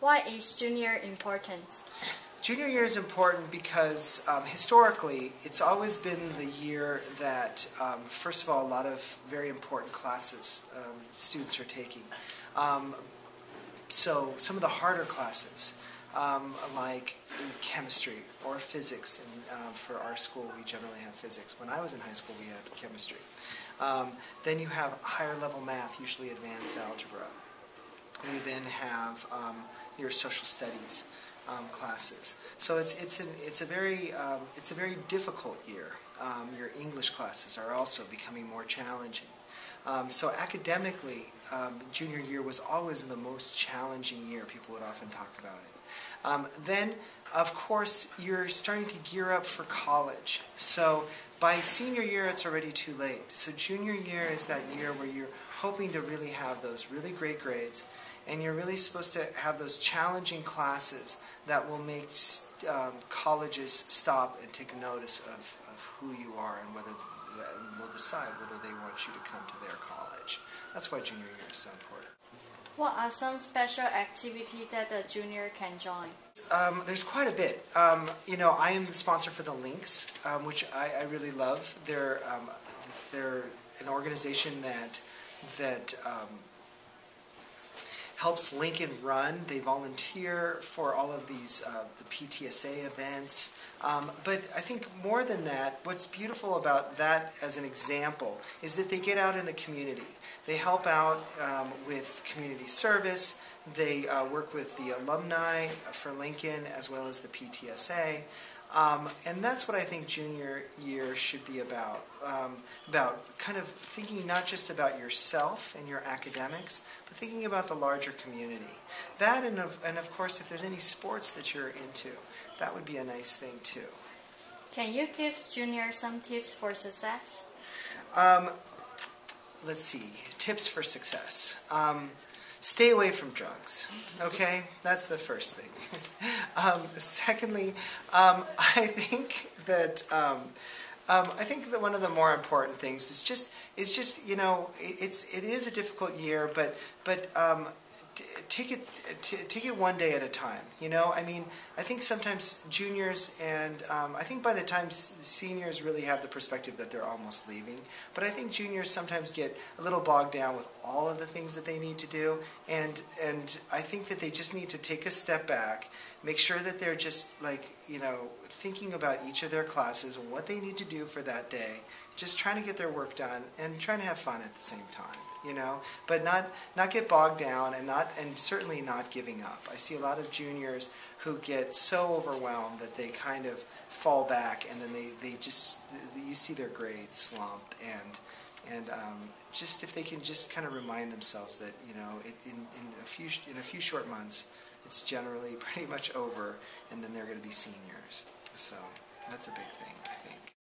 Why is junior important? Junior year is important because historically it's always been the year that, first of all, a lot of very important classes students are taking. So some of the harder classes, like chemistry or physics, and for our school we generally have physics. When I was in high school we had chemistry. Then you have higher level math, usually advanced algebra. You then have your social studies classes. So it's a very difficult year. Your English classes are also becoming more challenging. So academically, junior year was always the most challenging year. People would often talk about it. Then, of course, you're starting to gear up for college. So by senior year, it's already too late. So junior year is that year where you're hoping to really have those really great grades, and you're really supposed to have those challenging classes that will make colleges stop and take notice of who you are and will decide whether they want you to come to their college. That's why junior year is so important. What are some special activities that the junior can join? There's quite a bit. I am the sponsor for the Links, which I really love. They're an organization that helps Lincoln run. They volunteer for all of these the PTSA events. But I think more than that, what's beautiful about that as an example is that they get out in the community. They help out with community service. They work with the alumni for Lincoln as well as the PTSA. And that's what I think junior year should be about kind of thinking not just about yourself and your academics, but thinking about the larger community. That and of course, if there's any sports that you're into, that would be a nice thing too. Can you give juniors some tips for success? Let's see, tips for success. Stay away from drugs, okay? That's the first thing. Secondly, I think that one of the more important things is just it is a difficult year, but take it one day at a time. I mean, I think sometimes juniors and I think by the time seniors really have the perspective that they're almost leaving, but I think juniors sometimes get a little bogged down with all of the things that they need to do, and I think that they just need to take a step back, make sure that they're just thinking about each of their classes and what they need to do for that day, just trying to get their work done and trying to have fun at the same time. But not get bogged down and certainly not giving up. I see a lot of juniors who get so overwhelmed that they kind of fall back, and then you see their grades slump, and just if they can just kind of remind themselves that in a few short months it's generally pretty much over, and then they're going to be seniors. So that's a big thing, I think.